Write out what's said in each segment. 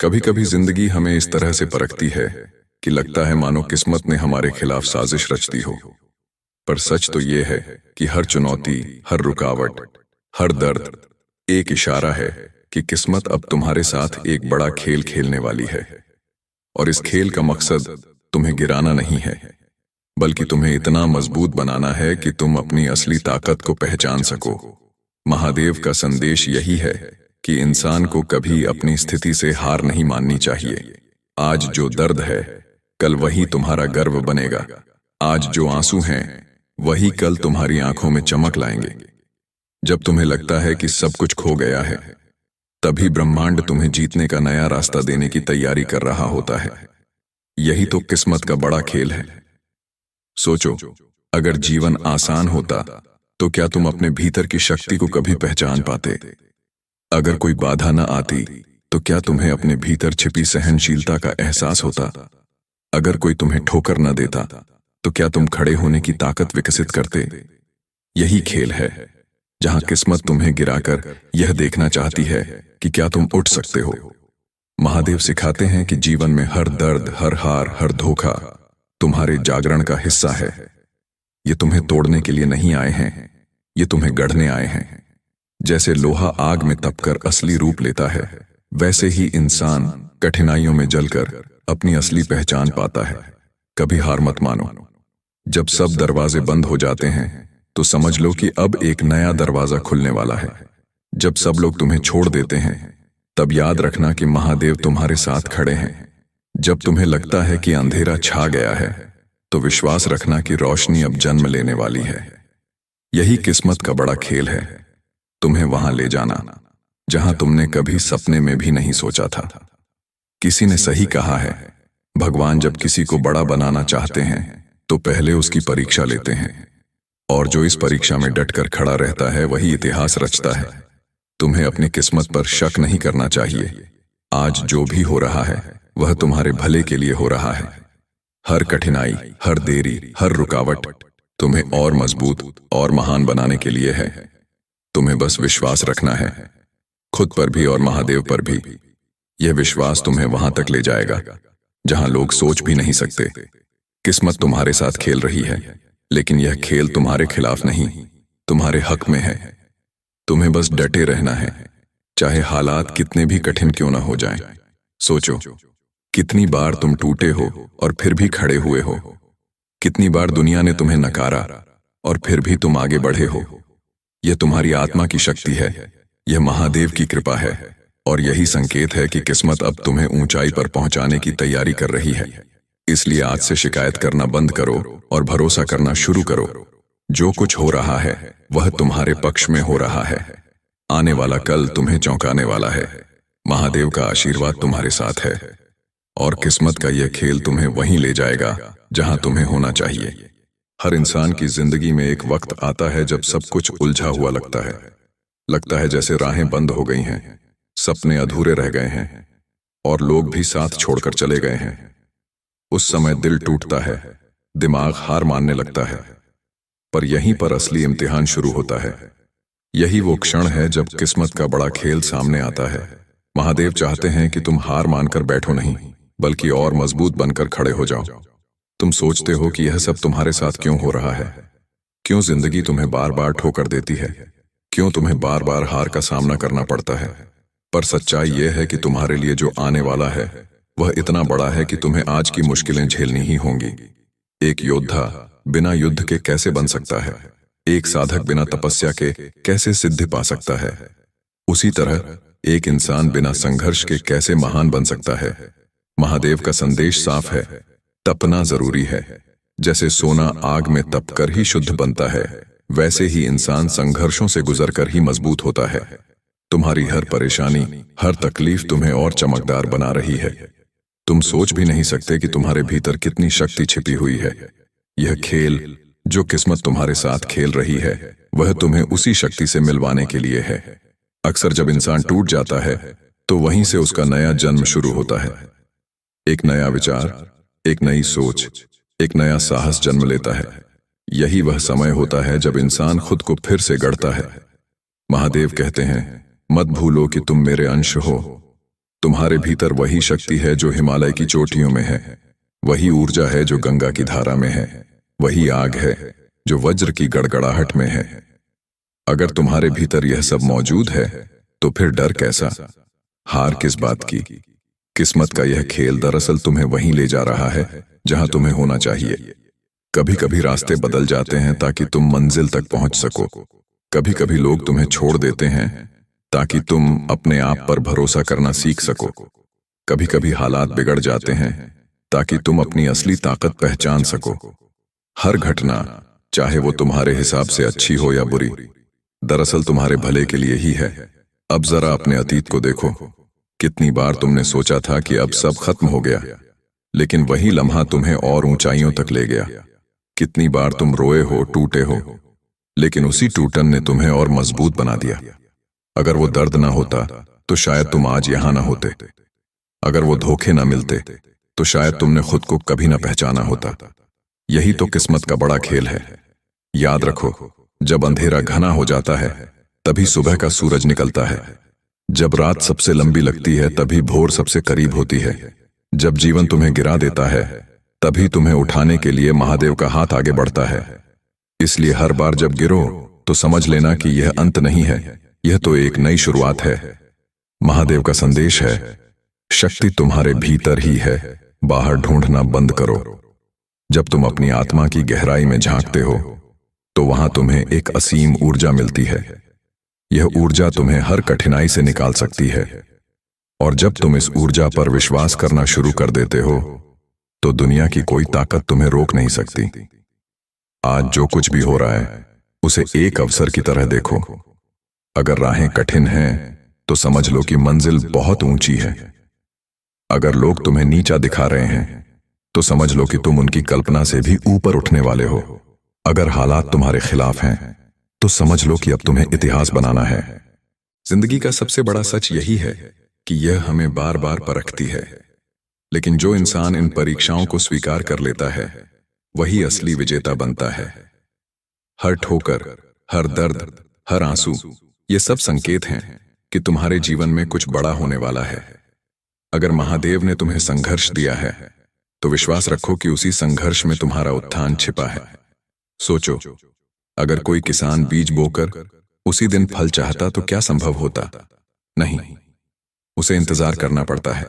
कभी कभी जिंदगी हमें इस तरह से परखती है कि लगता है मानो किस्मत ने हमारे खिलाफ साजिश रच दी हो। पर सच तो ये है कि हर चुनौती, हर रुकावट, हर दर्द एक इशारा है कि किस्मत अब तुम्हारे साथ एक बड़ा खेल खेलने वाली है। और इस खेल का मकसद तुम्हें गिराना नहीं है, बल्कि तुम्हें इतना मजबूत बनाना है कि तुम अपनी असली ताकत को पहचान सको। महादेव का संदेश यही है कि इंसान को कभी अपनी स्थिति से हार नहीं माननी चाहिए। आज जो दर्द है, कल वही तुम्हारा गर्व बनेगा। आज जो आंसू हैं, वही कल तुम्हारी आंखों में चमक लाएंगे। जब तुम्हें लगता है कि सब कुछ खो गया है, तभी ब्रह्मांड तुम्हें जीतने का नया रास्ता देने की तैयारी कर रहा होता है। यही तो किस्मत का बड़ा खेल है। सोचो, अगर जीवन आसान होता तो क्या तुम अपने भीतर की शक्ति को कभी पहचान पाते? अगर कोई बाधा न आती तो क्या तुम्हें अपने भीतर छिपी सहनशीलता का एहसास होता? अगर कोई तुम्हें ठोकर न देता तो क्या तुम खड़े होने की ताकत विकसित करते? यही खेल है जहां किस्मत तुम्हें गिराकर यह देखना चाहती है कि क्या तुम उठ सकते हो। महादेव सिखाते हैं कि जीवन में हर दर्द, हर हार, हर धोखा तुम्हारे जागरण का हिस्सा है। ये तुम्हें तोड़ने के लिए नहीं आए हैं, ये तुम्हें गढ़ने आए हैं। जैसे लोहा आग में तपकर असली रूप लेता है, वैसे ही इंसान कठिनाइयों में जलकर अपनी असली पहचान पाता है। कभी हार मत मानो। जब सब दरवाजे बंद हो जाते हैं तो समझ लो कि अब एक नया दरवाजा खुलने वाला है। जब सब लोग तुम्हें छोड़ देते हैं, तब याद रखना कि महादेव तुम्हारे साथ खड़े हैं। जब तुम्हें लगता है कि अंधेरा छा गया है, तो विश्वास रखना कि रोशनी अब जन्म लेने वाली है। यही किस्मत का बड़ा खेल है, तुम्हें वहां ले जाना जहां तुमने कभी सपने में भी नहीं सोचा था। किसी ने सही कहा है, भगवान जब किसी को बड़ा बनाना चाहते हैं तो पहले उसकी परीक्षा लेते हैं, और जो इस परीक्षा में डटकर खड़ा रहता है वही इतिहास रचता है। तुम्हें अपनी किस्मत पर शक नहीं करना चाहिए। आज जो भी हो रहा है वह तुम्हारे भले के लिए हो रहा है। हर कठिनाई, हर देरी, हर रुकावट तुम्हें और मजबूत और महान बनाने के लिए है। तुम्हें बस विश्वास रखना है, खुद पर भी और महादेव पर भी। यह विश्वास तुम्हें वहां तक ले जाएगा जहां लोग सोच भी नहीं सकते। किस्मत तुम्हारे साथ खेल रही है, लेकिन यह खेल तुम्हारे खिलाफ नहीं, तुम्हारे हक में है। तुम्हें बस डटे रहना है, चाहे हालात कितने भी कठिन क्यों ना हो जाएं। सोचो, कितनी बार तुम टूटे हो और फिर भी खड़े हुए हो। कितनी बार दुनिया ने तुम्हें नकारा और फिर भी तुम आगे बढ़े हो। यह तुम्हारी आत्मा की शक्ति है, यह महादेव की कृपा है, और यही संकेत है कि किस्मत अब तुम्हें ऊंचाई पर पहुंचाने की तैयारी कर रही है। इसलिए आज से शिकायत करना बंद करो और भरोसा करना शुरू करो। जो कुछ हो रहा है वह तुम्हारे पक्ष में हो रहा है। आने वाला कल तुम्हें चौंकाने वाला है। महादेव का आशीर्वाद तुम्हारे साथ है, और किस्मत का यह खेल तुम्हें वहीं ले जाएगा जहां तुम्हें होना चाहिए। हर इंसान की जिंदगी में एक वक्त आता है जब सब कुछ उलझा हुआ लगता है। लगता है जैसे राहें बंद हो गई हैं, सपने अधूरे रह गए हैं, और लोग भी साथ छोड़कर चले गए हैं। उस समय दिल टूटता है, दिमाग हार मानने लगता है। पर यहीं पर असली इम्तिहान शुरू होता है। यही वो क्षण है जब किस्मत का बड़ा खेल सामने आता है। महादेव चाहते हैं कि तुम हार मानकर बैठो नहीं, बल्कि और मजबूत बनकर खड़े हो जाओ। तुम सोचते हो कि यह सब तुम्हारे साथ क्यों हो रहा है? क्यों जिंदगी तुम्हें बार बार ठोकर देती है? क्यों तुम्हें बार बार हार का सामना करना पड़ता है? पर सच्चाई यह है कि तुम्हारे लिए जो आने वाला है वह इतना बड़ा है कि तुम्हें आज की मुश्किलें झेलनी ही होंगी। एक योद्धा बिना युद्ध के कैसे बन सकता है? एक साधक बिना तपस्या के कैसे सिद्धि पा सकता है? उसी तरह एक इंसान बिना संघर्ष के कैसे महान बन सकता है? महादेव का संदेश साफ है, तपना जरूरी है। जैसे सोना आग में तपकर ही शुद्ध बनता है, वैसे ही इंसान संघर्षों से गुजरकर ही मजबूत होता है। तुम्हारी हर परेशानी, हर तकलीफ तुम्हें और चमकदार बना रही है। तुम सोच भी नहीं सकते कि तुम्हारे भीतर कितनी शक्ति छिपी हुई है। यह खेल जो किस्मत तुम्हारे साथ खेल रही है, वह तुम्हें उसी शक्ति से मिलवाने के लिए है। अक्सर जब इंसान टूट जाता है तो वहीं से उसका नया जन्म शुरू होता है। एक नया विचार, एक नई सोच, एक नया साहस जन्म लेता है। यही वह समय होता है जब इंसान खुद को फिर से गढ़ता है। महादेव कहते हैं, मत भूलो कि तुम मेरे अंश हो। तुम्हारे भीतर वही शक्ति है जो हिमालय की चोटियों में है, वही ऊर्जा है जो गंगा की धारा में है, वही आग है जो वज्र की गड़गड़ाहट में है। अगर तुम्हारे भीतर यह सब मौजूद है तो फिर डर कैसा, हार किस बात की? किस्मत का यह खेल दरअसल तुम्हें वहीं ले जा रहा है जहां तुम्हें होना चाहिए। कभी कभी रास्ते बदल जाते हैं ताकि तुम मंजिल तक पहुंच सको। कभी कभी लोग तुम्हें छोड़ देते हैं ताकि तुम अपने आप पर भरोसा करना सीख सको। कभी कभी हालात बिगड़ जाते हैं ताकि तुम अपनी असली ताकत पहचान सको। हर घटना, चाहे वो तुम्हारे हिसाब से अच्छी हो या बुरी, दरअसल तुम्हारे भले के लिए ही है। अब जरा अपने अतीत को देखो। कितनी बार तुमने सोचा था कि अब सब खत्म हो गया, लेकिन वही लम्हा तुम्हें और ऊंचाइयों तक ले गया। कितनी बार तुम रोए हो, टूटे हो, लेकिन उसी टूटन ने तुम्हें और मजबूत बना दिया। अगर वो दर्द ना होता तो शायद तुम आज यहां ना होते। अगर वो धोखे ना मिलते तो शायद तुमने खुद को कभी ना पहचाना होता। यही तो किस्मत का बड़ा खेल है। याद रखो, जब अंधेरा घना हो जाता है तभी सुबह का सूरज निकलता है। जब रात सबसे लंबी लगती है तभी भोर सबसे करीब होती है। जब जीवन तुम्हें गिरा देता है तभी तुम्हें उठाने के लिए महादेव का हाथ आगे बढ़ता है। इसलिए हर बार जब गिरो तो समझ लेना कि यह अंत नहीं है, यह तो एक नई शुरुआत है। महादेव का संदेश है, शक्ति तुम्हारे भीतर ही है, बाहर ढूंढना बंद करो। जब तुम अपनी आत्मा की गहराई में झांकते हो तो वहां तुम्हें एक असीम ऊर्जा मिलती है। यह ऊर्जा तुम्हें हर कठिनाई से निकाल सकती है, और जब तुम इस ऊर्जा पर विश्वास करना शुरू कर देते हो तो दुनिया की कोई ताकत तुम्हें रोक नहीं सकती। आज जो कुछ भी हो रहा है उसे एक अवसर की तरह देखो। अगर राहें कठिन हैं तो समझ लो कि मंजिल बहुत ऊंची है। अगर लोग तुम्हें नीचा दिखा रहे हैं तो समझ लो कि तुम उनकी कल्पना से भी ऊपर उठने वाले हो। अगर हालात तुम्हारे खिलाफ हैं तो समझ लो कि अब तुम्हें इतिहास बनाना है। जिंदगी का सबसे बड़ा सच यही है कि यह हमें बार बार परखती है, लेकिन जो इंसान इन परीक्षाओं को स्वीकार कर लेता है वही असली विजेता बनता है। हर ठोकर, हर दर्द, हर आंसू, ये सब संकेत हैं कि तुम्हारे जीवन में कुछ बड़ा होने वाला है। अगर महादेव ने तुम्हें संघर्ष दिया है तो विश्वास रखो कि उसी संघर्ष में तुम्हारा उत्थान छिपा है। सोचो, अगर कोई किसान बीज बोकर उसी दिन फल चाहता तो क्या संभव होता? नहीं, उसे इंतजार करना पड़ता है।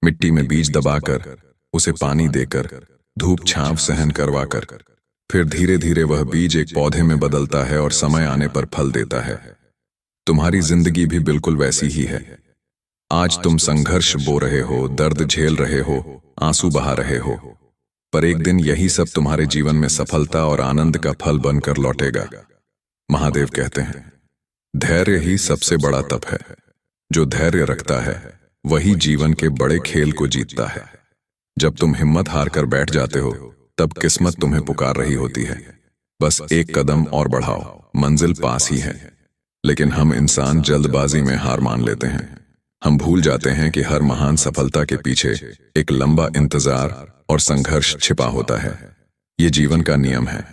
मिट्टी में बीज दबाकर, उसे पानी देकर, धूप छांव सहन करवाकर, फिर धीरे धीरे वह बीज एक पौधे में बदलता है और समय आने पर फल देता है। तुम्हारी जिंदगी भी बिल्कुल वैसी ही है। आज तुम संघर्ष बो रहे हो, दर्द झेल रहे हो, आंसू बहा रहे हो, पर एक दिन यही सब तुम्हारे जीवन में सफलता और आनंद का फल बनकर लौटेगा। महादेव कहते हैं, धैर्य ही सबसे बड़ा तप है। जो धैर्य रखता है वही जीवन के बड़े खेल को जीतता है। जब तुम हिम्मत हार कर बैठ जाते हो तब किस्मत तुम्हें पुकार रही होती है, बस एक कदम और बढ़ाओ, मंजिल पास ही है। लेकिन हम इंसान जल्दबाजी में हार मान लेते हैं। हम भूल जाते हैं कि हर महान सफलता के पीछे एक लंबा इंतजार और संघर्ष छिपा होता है। ये जीवन का नियम है।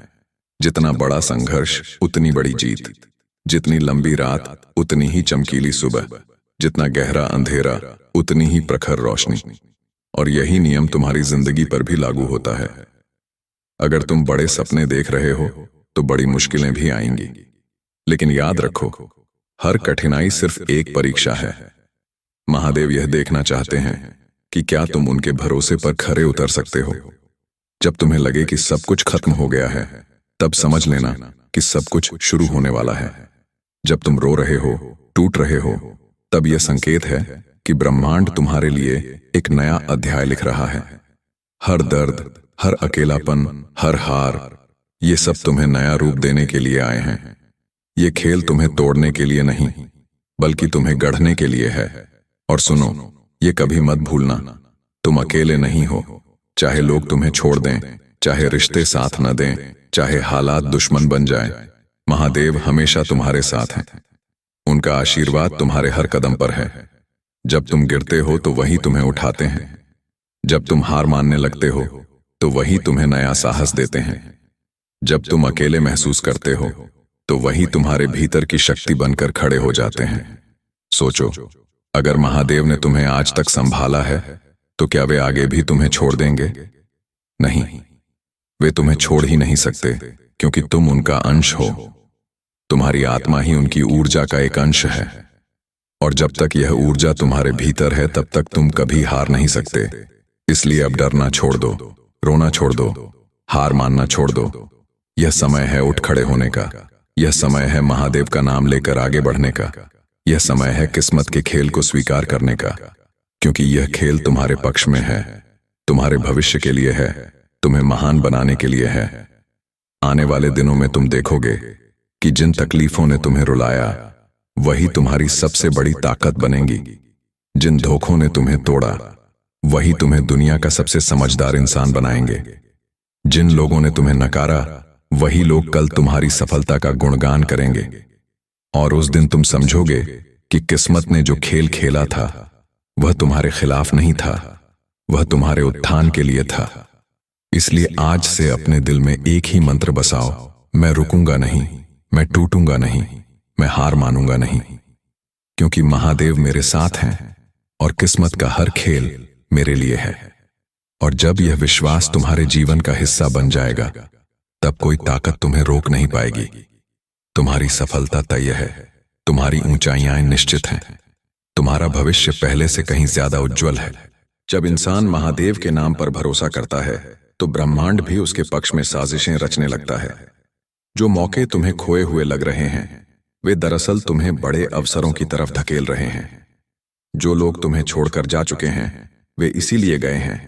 जितना बड़ा संघर्ष उतनी बड़ी जीत, जितनी लंबी रात उतनी ही चमकीली सुबह, जितना गहरा अंधेरा उतनी ही प्रखर रोशनी। और यही नियम तुम्हारी जिंदगी पर भी लागू होता है। अगर तुम बड़े सपने देख रहे हो तो बड़ी मुश्किलें भी आएंगी, लेकिन याद रखो, हर कठिनाई सिर्फ एक परीक्षा है। महादेव यह देखना चाहते हैं कि क्या तुम उनके भरोसे पर खरे उतर सकते हो। जब तुम्हें लगे कि सब कुछ खत्म हो गया है, तब समझ लेना कि सब कुछ शुरू होने वाला है। जब तुम रो रहे हो, टूट रहे हो, तब यह संकेत है कि ब्रह्मांड तुम्हारे लिए एक नया अध्याय लिख रहा है। हर दर्द, हर अकेलापन, हर हार, ये सब तुम्हें नया रूप देने के लिए आए हैं। ये खेल तुम्हें तोड़ने के लिए नहीं, बल्कि तुम्हें गढ़ने के लिए है। और सुनो, ये कभी मत भूलना, तुम अकेले नहीं हो। चाहे लोग तुम्हें छोड़ दें, चाहे रिश्ते साथ न दें, चाहे हालात दुश्मन बन जाएं, महादेव हमेशा तुम्हारे साथ हैं। उनका आशीर्वाद तुम्हारे हर कदम पर है। जब तुम गिरते हो तो वही तुम्हें उठाते हैं। जब तुम हार मानने लगते हो तो वही तुम्हें नया साहस देते हैं। जब तुम अकेले महसूस करते हो तो वही तुम्हारे भीतर की शक्ति बनकर खड़े हो जाते हैं। सोचो, अगर महादेव ने तुम्हें आज तक संभाला है तो क्या वे आगे भी तुम्हें छोड़ देंगे? नहीं, वे तुम्हें छोड़ ही नहीं सकते, क्योंकि तुम उनका अंश हो। तुम्हारी आत्मा ही उनकी ऊर्जा का एक अंश है, और जब तक यह ऊर्जा तुम्हारे भीतर है तब तक तुम कभी हार नहीं सकते। इसलिए अब डरना छोड़ दो, रोना छोड़ दो, हार मानना छोड़ दो। यह समय है उठ खड़े होने का। यह समय है महादेव का नाम लेकर आगे बढ़ने का। यह समय है किस्मत के खेल को स्वीकार करने का, क्योंकि यह खेल तुम्हारे पक्ष में है, तुम्हारे भविष्य के लिए है, तुम्हें महान बनाने के लिए है। आने वाले दिनों में तुम देखोगे कि जिन तकलीफों ने तुम्हें रुलाया वही तुम्हारी सबसे बड़ी ताकत बनेंगी। जिन धोखों ने तुम्हें तोड़ा वही तुम्हें दुनिया का सबसे समझदार इंसान बनाएंगे। जिन लोगों ने तुम्हें नकारा वही लोग कल तुम्हारी सफलता का गुणगान करेंगे। और उस दिन तुम समझोगे कि किस्मत ने जो खेल खेला था वह तुम्हारे खिलाफ नहीं था, वह तुम्हारे उत्थान के लिए था। इसलिए आज से अपने दिल में एक ही मंत्र बसाओ, मैं रुकूंगा नहीं, मैं टूटूंगा नहीं, मैं हार मानूंगा नहीं, क्योंकि महादेव मेरे साथ हैं और किस्मत का हर खेल मेरे लिए है। और जब यह विश्वास तुम्हारे जीवन का हिस्सा बन जाएगा तब कोई ताकत तुम्हें रोक नहीं पाएगी। तुम्हारी सफलता तय है, तुम्हारी ऊंचाइयां निश्चित हैं, तुम्हारा भविष्य पहले से कहीं ज्यादा उज्जवल है। जब इंसान महादेव के नाम पर भरोसा करता है तो ब्रह्मांड भी उसके पक्ष में साजिशें रचने लगता है। जो मौके तुम्हें खोए हुए लग रहे हैं वे दरअसल तुम्हें बड़े अवसरों की तरफ धकेल रहे हैं। जो लोग तुम्हें छोड़कर जा चुके हैं वे इसीलिए गए हैं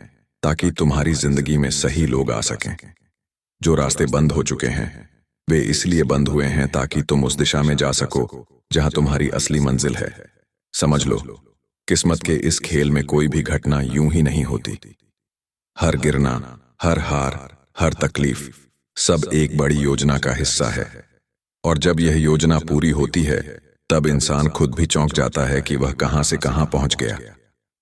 ताकि तुम्हारी जिंदगी में सही लोग आ सकें। जो रास्ते बंद हो चुके हैं वे इसलिए बंद हुए हैं ताकि तुम उस दिशा में जा सको जहां तुम्हारी असली मंजिल है। समझ लो, किस्मत के इस खेल में कोई भी घटना यूं ही नहीं होती। हर गिरना, हर हार, हर तकलीफ सब एक बड़ी योजना का हिस्सा है। और जब यह योजना पूरी होती है तब इंसान खुद भी चौंक जाता है कि वह कहां से कहां पहुंच गया।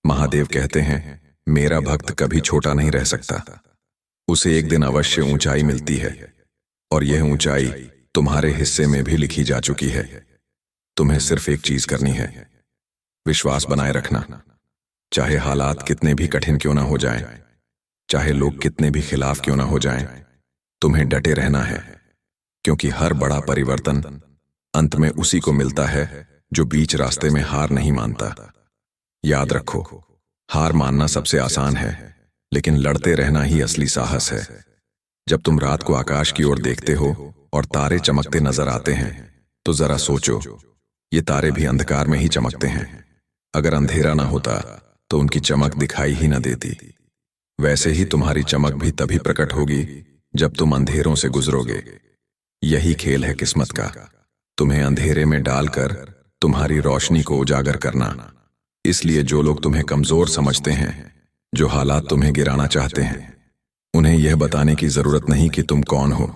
महादेव कहते हैं, मेरा भक्त कभी छोटा नहीं रह सकता, उसे एक दिन अवश्य ऊंचाई मिलती है, और यह ऊंचाई तुम्हारे हिस्से में भी लिखी जा चुकी है। तुम्हें सिर्फ एक चीज करनी है, विश्वास बनाए रखना। चाहे हालात कितने भी कठिन क्यों ना हो जाएं, चाहे लोग कितने भी खिलाफ क्यों ना हो जाएं, तुम्हें डटे रहना है, क्योंकि हर बड़ा परिवर्तन अंत में उसी को मिलता है जो बीच रास्ते में हार नहीं मानता। याद रखो, हार मानना सबसे आसान है, लेकिन लड़ते रहना ही असली साहस है। जब तुम रात को आकाश की ओर देखते हो और तारे चमकते नजर आते हैं तो जरा सोचो, ये तारे भी अंधकार में ही चमकते हैं। अगर अंधेरा ना होता तो उनकी चमक दिखाई ही ना देती। वैसे ही तुम्हारी चमक भी तभी प्रकट होगी जब तुम अंधेरों से गुजरोगे। यही खेल है किस्मत का, तुम्हें अंधेरे में डालकर तुम्हारी रोशनी को उजागर करना। इसलिए जो लोग तुम्हें कमजोर समझते हैं, जो हालात तुम्हें गिराना चाहते हैं, उन्हें यह बताने की जरूरत नहीं कि तुम कौन हो।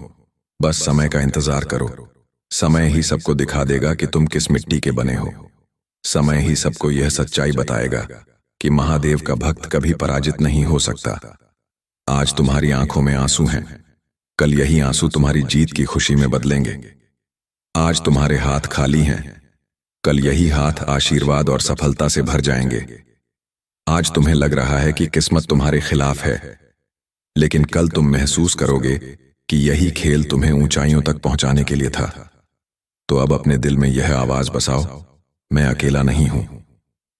बस समय का इंतजार करो। समय ही सबको दिखा देगा कि तुम किस मिट्टी के बने हो। समय ही सबको यह सच्चाई बताएगा कि महादेव का भक्त कभी पराजित नहीं हो सकता। आज तुम्हारी आंखों में आंसू हैं, कल यही आंसू तुम्हारी जीत की खुशी में बदलेंगे। आज तुम्हारे हाथ खाली हैं, कल यही हाथ आशीर्वाद और सफलता से भर जाएंगे। आज तुम्हें लग रहा है कि किस्मत तुम्हारे खिलाफ है, लेकिन कल तुम महसूस करोगे कि यही खेल तुम्हें ऊंचाइयों तक पहुंचाने के लिए था। तो अब अपने दिल में यह आवाज बसाओ, मैं अकेला नहीं हूं,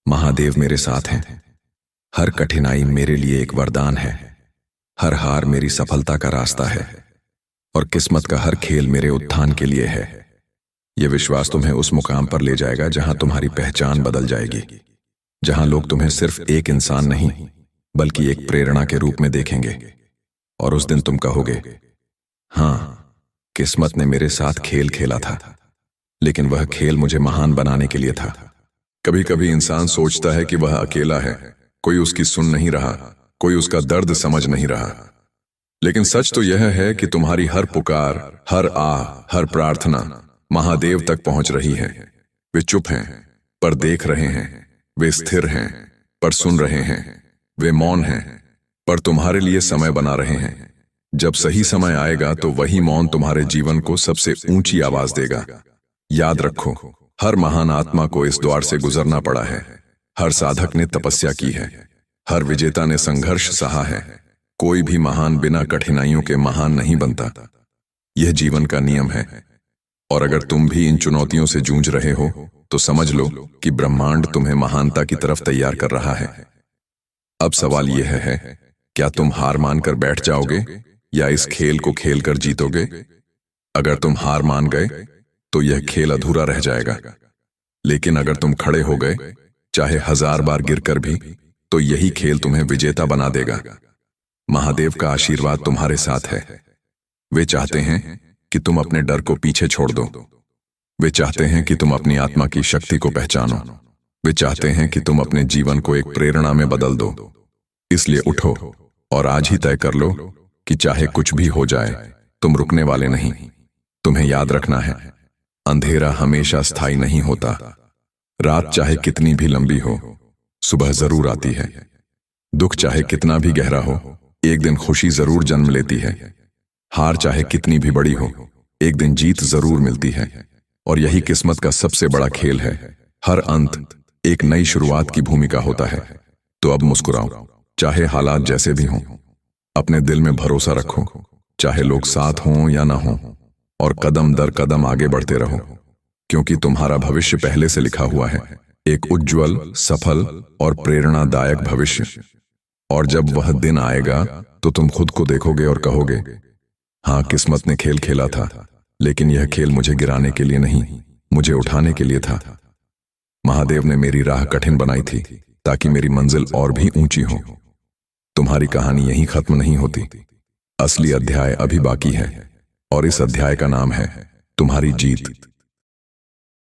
महादेव मेरे साथ हैं। हर कठिनाई मेरे लिए एक वरदान है, हर हार मेरी सफलता का रास्ता है, और किस्मत का हर खेल मेरे उत्थान के लिए है। यह विश्वास तुम्हें उस मुकाम पर ले जाएगा जहां तुम्हारी पहचान बदल जाएगी, जहां लोग तुम्हें सिर्फ एक इंसान नहीं बल्कि एक प्रेरणा के रूप में देखेंगे। और उस दिन तुम कहोगे, हां, किस्मत ने मेरे साथ खेल खेला था, लेकिन वह खेल मुझे महान बनाने के लिए था। कभी कभी इंसान सोचता है कि वह अकेला है, कोई उसकी सुन नहीं रहा, कोई उसका दर्द समझ नहीं रहा। लेकिन सच तो यह है कि तुम्हारी हर पुकार, हर आह, हर प्रार्थना महादेव तक पहुंच रही है। वे चुप हैं पर देख रहे हैं, वे स्थिर हैं पर सुन रहे हैं, वे मौन हैं पर तुम्हारे लिए समय बना रहे हैं। जब सही समय आएगा तो वही मौन तुम्हारे जीवन को सबसे ऊंची आवाज देगा। याद रखो, हर महान आत्मा को इस द्वार से गुजरना पड़ा है। हर साधक ने तपस्या की है, हर विजेता ने संघर्ष सहा है। कोई भी महान बिना कठिनाइयों के महान नहीं बनता। यह जीवन का नियम है। और अगर तुम भी इन चुनौतियों से जूझ रहे हो तो समझ लो कि ब्रह्मांड तुम्हें महानता की तरफ तैयार कर रहा है। अब सवाल यह है, क्या तुम हार मानकर बैठ जाओगे या इस खेल को खेलकर जीतोगे? अगर तुम हार मान गए तो यह खेल अधूरा रह जाएगा, लेकिन अगर तुम खड़े हो गए, चाहे 1000 बार गिरकर भी, तो यही खेल तुम्हें विजेता बना देगा। महादेव का आशीर्वाद तुम्हारे साथ है। वे चाहते हैं कि तुम अपने डर को पीछे छोड़ दो। वे चाहते हैं कि तुम अपनी आत्मा की शक्ति को पहचानो। वे चाहते हैं कि तुम अपने जीवन को एक प्रेरणा में बदल दो। इसलिए उठो और आज ही तय कर लो कि चाहे कुछ भी हो जाए, तुम रुकने वाले नहीं। तुम्हें याद रखना है, अंधेरा हमेशा स्थायी नहीं होता। रात चाहे कितनी भी लंबी हो, सुबह जरूर आती है। दुख चाहे कितना भी गहरा हो, एक दिन खुशी जरूर जन्म लेती है। हार चाहे कितनी भी बड़ी हो, एक दिन जीत जरूर मिलती है। और यही किस्मत का सबसे बड़ा खेल है। हर अंत एक नई शुरुआत की भूमिका होता है। तो अब मुस्कुराओ, चाहे हालात जैसे भी हों। अपने दिल में भरोसा रखो, चाहे लोग साथ हों या ना हों, और कदम दर कदम आगे बढ़ते रहो, क्योंकि तुम्हारा भविष्य पहले से लिखा हुआ है। एक उज्जवल, सफल और प्रेरणादायक भविष्य। और जब वह दिन आएगा तो तुम खुद को देखोगे और कहोगे, हाँ, किस्मत ने खेल खेला था, लेकिन यह खेल मुझे गिराने के लिए नहीं, मुझे उठाने के लिए था। महादेव ने मेरी राह कठिन बनाई थी ताकि मेरी मंजिल और भी ऊंची हो। तुम्हारी कहानी यहीं खत्म नहीं होती। असली अध्याय अभी बाकी है, और इस अध्याय का नाम है तुम्हारी जीत।